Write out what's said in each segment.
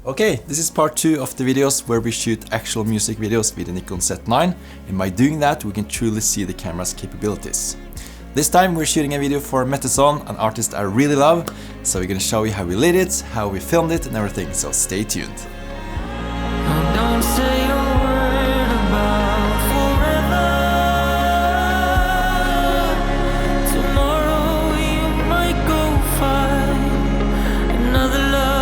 Okay, this is part 2 of the videos where we shoot actual music videos with the Nikon Z9, and by doing that we can truly see the camera's capabilities. This time we're shooting a video for Metteson, an artist I really love, so we're gonna show you how we lit it, how we filmed it and everything, so stay tuned. Don't say a word about forever. Tomorrow you might go find another love.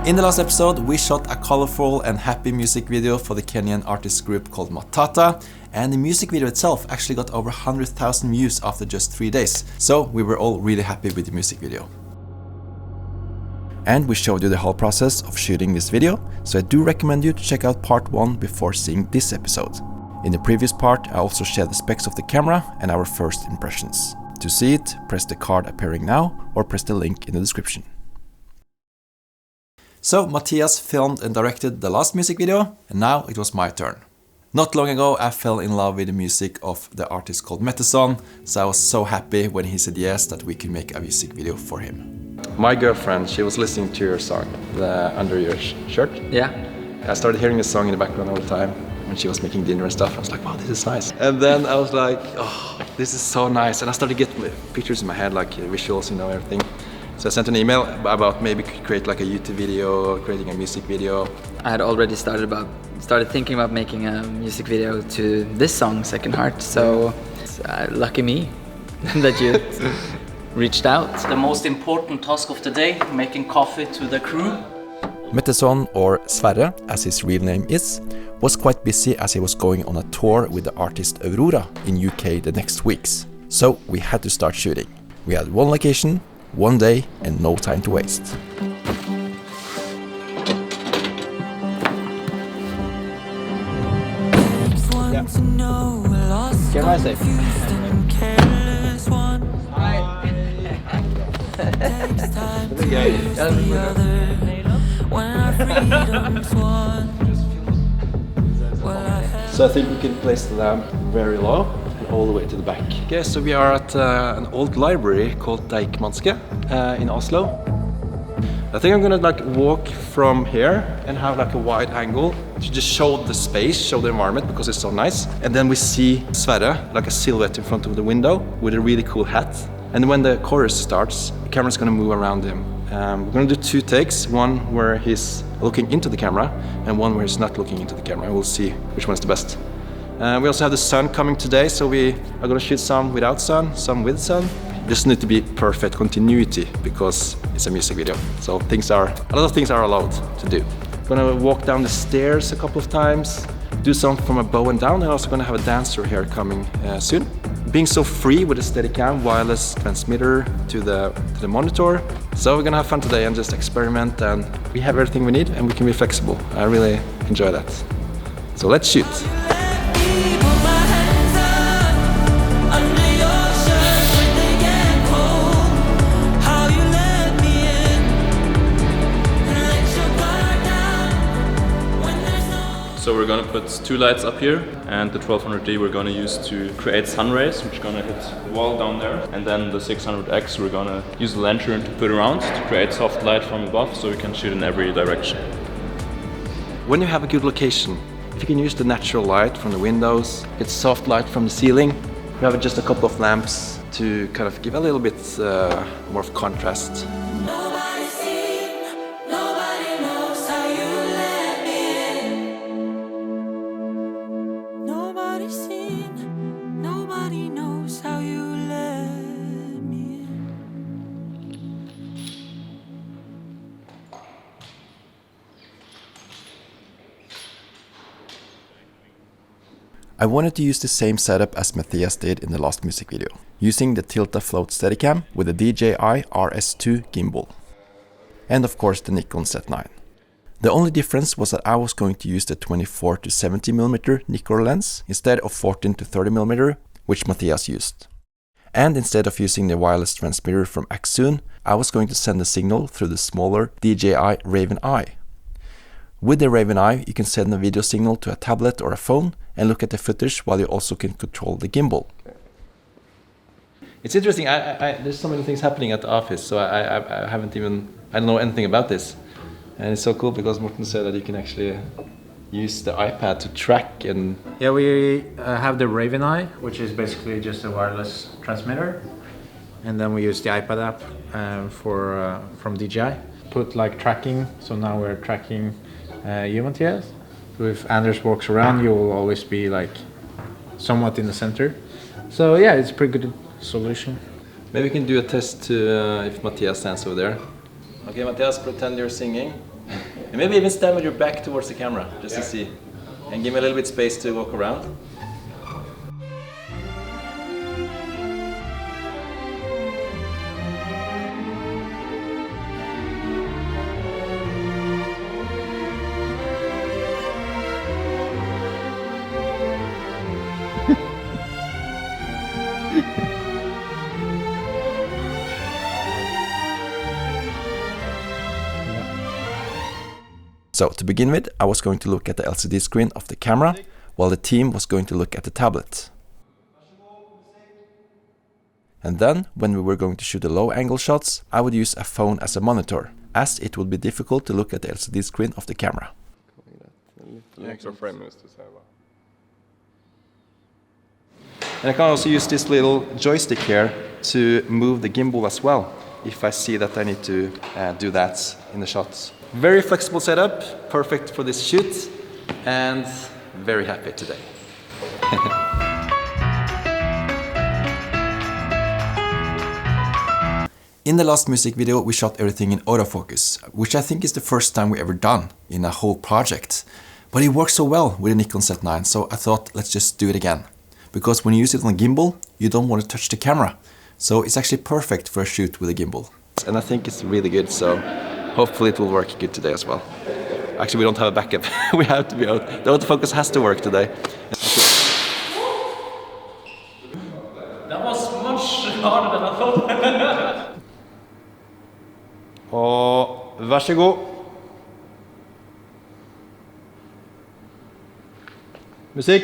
In the last episode we shot a colorful and happy music video for the Kenyan artist group called Matata, and the music video itself actually got over 100,000 views after just 3 days, so we were all really happy with the music video. And we showed you the whole process of shooting this video, so I do recommend you to check out part 1 before seeing this episode. In the previous part I also shared the specs of the camera and our first impressions. To see it, press the card appearing now or press the link in the description. So Mathias filmed and directed the last music video, and now it was my turn. Not long ago I fell in love with the music of the artist called Metteson, so I was so happy when he said yes that we could make a music video for him. My girlfriend, she was listening to your song, Under Your Shirt. Yeah. I started hearing the song in the background all the time when she was making dinner and stuff. I was like, wow, this is nice. And then I was like, oh, this is so nice. And I started getting pictures in my head, like visuals, you know, everything. So I sent an email about maybe create like a YouTube video, creating a music video. I had already started thinking about making a music video to this song, Second Heart. So lucky me that you reached out. The most important task of the day, making coffee to the crew. Metteson, or Sverre as his real name is, was quite busy as he was going on a tour with the artist Øvergaard in UK the next weeks. So we had to start shooting. We had one location, one day and no time to waste. Camera safe. So I think we can place the lamp very low and all the way to the back. Okay, so we are at an old library called Deichmanske in Oslo. I think I'm gonna like walk from here and have like a wide angle to just show the space, show the environment because it's so nice. And then we see Sverre, like a silhouette in front of the window with a really cool hat. And when the chorus starts, the camera's gonna move around him. We're gonna do 2 takes, one where he's looking into the camera and one where he's not looking into the camera. We'll see which one's the best. We also have the sun coming today, so we are gonna shoot some without sun, some with sun. Just need to be perfect continuity because it's a music video. So a lot of things are allowed to do. Gonna walk down the stairs a couple of times, do some from above and down, and also gonna have a dancer here coming soon. Being so free with the steadycam, wireless transmitter to the monitor. So we're gonna have fun today and just experiment, and we have everything we need and we can be flexible. I really enjoy that. So let's shoot. So we're gonna put 2 lights up here, and the 1200D we're gonna use to create sun rays, which are gonna hit the wall down there. And then the 600X we're gonna use the lantern to put around to create soft light from above, so we can shoot in every direction. When you have a good location, if you can use the natural light from the windows, get soft light from the ceiling, we have just a couple of lamps to kind of give a little bit more of contrast. I wanted to use the same setup as Mathias did in the last music video, using the Tilta Float steadicam with the DJI RS2 gimbal. And of course the Nikon Z9. The only difference was that I was going to use the 24 to 70mm Nikon lens instead of 14 to 30mm, which Mathias used. And instead of using the wireless transmitter from Axoon, I was going to send the signal through the smaller DJI Raven Eye. With the Raven Eye, you can send a video signal to a tablet or a phone and look at the footage while you also can control the gimbal. It's interesting. There's so many things happening at the office, so I haven't even, I don't know anything about this. And it's so cool because Morten said that you can actually use the iPad to track and... Yeah, we have the Raven Eye, which is basically just a wireless transmitter. And then we use the iPad app from DJI. Put like tracking, so now we're tracking you, Mathias. So if Anders walks around, you will always be like somewhat in the center. So yeah, it's a pretty good solution. Maybe we can do a test to if Mathias stands over there. Okay, Mathias, pretend you're singing. And maybe even stand with your back towards the camera, just to see. And give me a little bit space to walk around. So to begin with, I was going to look at the LCD screen of the camera, while the team was going to look at the tablet. And then, when we were going to shoot the low angle shots, I would use a phone as a monitor, as it would be difficult to look at the LCD screen of the camera. And I can also use this little joystick here to move the gimbal as well, if I see that I need to do that in the shots. Very flexible setup, perfect for this shoot, and very happy today. In the last music video we shot everything in autofocus, which I think is the first time we ever done in a whole project. But it works so well with the Nikon Z9, so I thought let's just do it again. Because when you use it on a gimbal, you don't want to touch the camera. So it's actually perfect for a shoot with a gimbal. And I think it's really good, so hopefully it will work good today as well. Actually, we don't have a backup. We have to be out. The autofocus has to work today. That was much harder than I thought. Og vær så god. Musikk.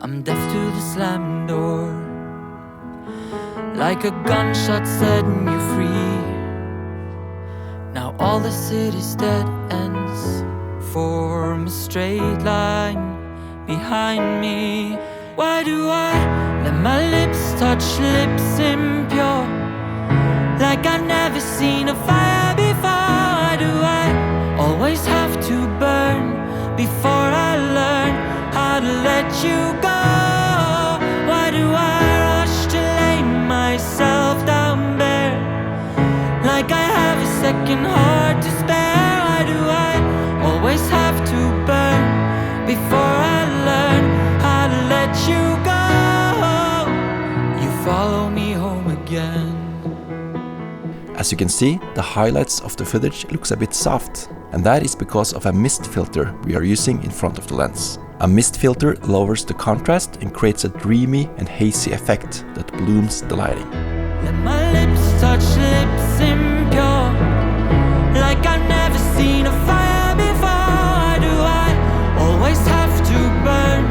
I'm deaf to the slam door, like a gunshot setting you free. Now all the city's dead ends form a straight line behind me. Why do I let my lips touch lips impure, like I've never seen a fire before? Why do I always have to burn before I learn how to let you go? Why do I rush to lay myself down bare, like I have a second heart to spare? Why do I always have to burn before I learn how to let you go? You follow me home again. As you can see, the highlights of the footage looks a bit soft, and that is because of a mist filter we are using in front of the lens. A mist filter lowers the contrast and creates a dreamy and hazy effect that blooms the lighting. Let my lips touch lips impure, like I've never seen a fire before. Why do I always have to burn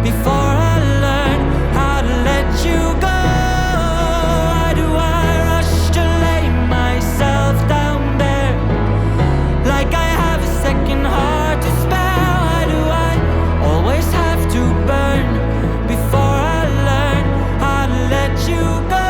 before I learn how to let you go? Why do I rush to lay myself down there, like I have a second heart to spare? Why do I always have to burn before I learn how to let you go?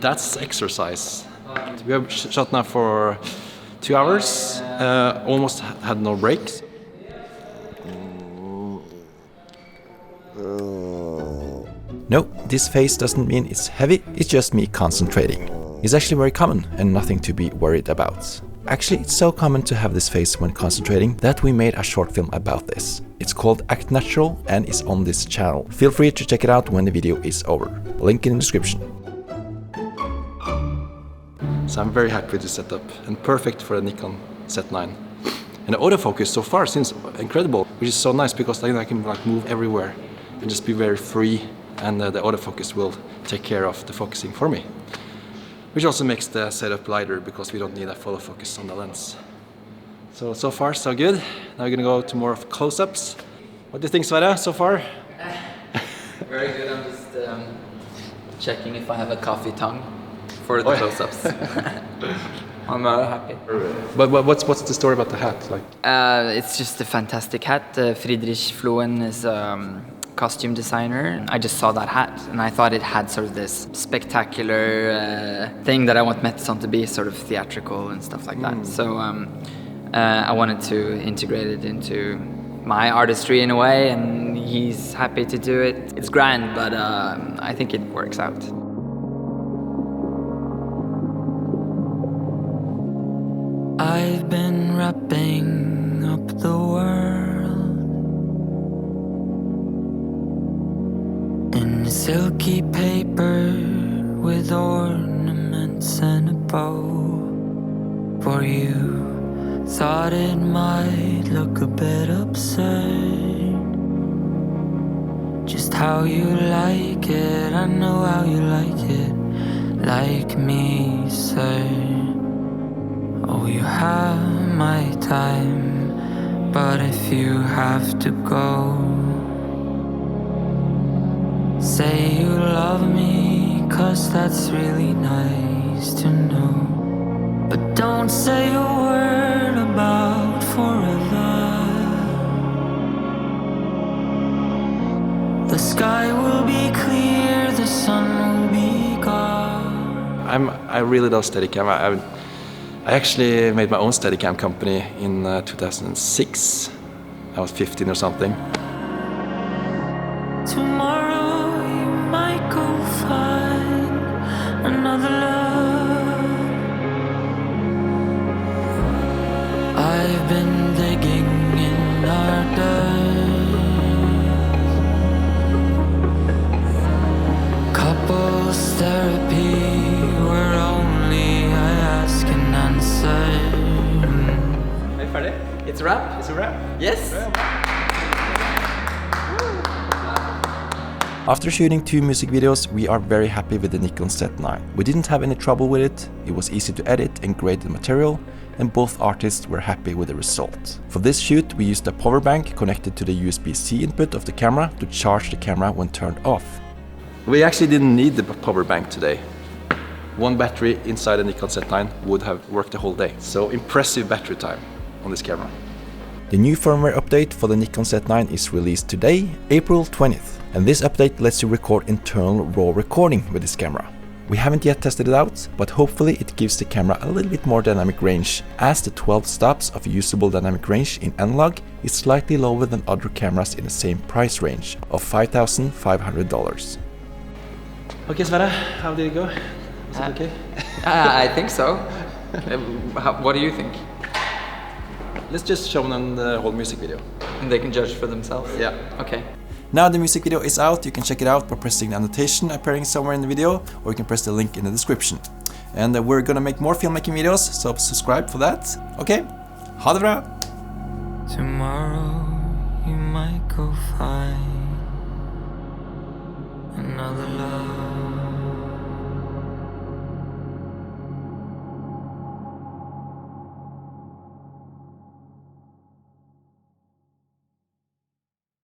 That's exercise. We have shot now for 2 hours, almost had no breaks. No, this phase doesn't mean it's heavy, it's just me concentrating. It's actually very common and nothing to be worried about. Actually, it's so common to have this phase when concentrating that we made a short film about this. It's called Act Natural and is on this channel. Feel free to check it out when the video is over. Link in the description. So I'm very happy with this setup and perfect for the Nikon Z9. And the autofocus so far seems incredible, which is so nice because then I can like move everywhere and just be very free, and the autofocus will take care of the focusing for me. Which also makes the setup lighter because we don't need a follow focus on the lens. So far so good. Now we're gonna go to more of close-ups. What do you think, Sverre, so far? Very good. I'm just checking if I have a coffee tongue for the close-ups. I'm happy. But what's the story about the hat? Like, it's just a fantastic hat. Friedrich Floen is costume designer. I just saw that hat and I thought it had sort of this spectacular thing that I want Metteson to be, sort of theatrical and stuff like that. So I wanted to integrate it into my artistry in a way, and he's happy to do it. It's grand, but I think it works out. I've been wrapping up the world in silky paper with ornaments and a bow. For you, thought it might look a bit absurd. Just how you like it, I know how you like it. Like me, sir. Oh, you have my time, but if you have to go, say you love me, 'cause that's really nice to know. But don't say a word about forever. The sky will be clear, the sun will be gone. I really love steadycam. I actually made my own steadycam company in 2006. I was 15 or something. Tomorrow you might go find another love. I've been digging in our dirt. Couples therapy, where only I ask and answer. Are you ready? It's a wrap? It's a wrap. Yes! After shooting 2 music videos, we are very happy with the Nikon Z9. We didn't have any trouble with it was easy to edit and grade the material, and both artists were happy with the result. For this shoot, we used a power bank connected to the USB-C input of the camera to charge the camera when turned off. We actually didn't need the power bank today. One battery inside the Nikon Z9 would have worked the whole day. So impressive battery time on this camera. The new firmware update for the Nikon Z9 is released today, April 20th. And this update lets you record internal RAW recording with this camera. We haven't yet tested it out, but hopefully it gives the camera a little bit more dynamic range, as the 12 stops of usable dynamic range in analog is slightly lower than other cameras in the same price range of $5,500. Okay, Sverre, how did it go? Was it okay? I think so. What do you think? Let's just show them the whole music video. And they can judge for themselves? Yeah. Okay. Now the music video is out. You can check it out by pressing the annotation appearing somewhere in the video, or you can press the link in the description. And we're gonna make more filmmaking videos, so subscribe for that. Okay, ha det bra! Tomorrow you might go find another love.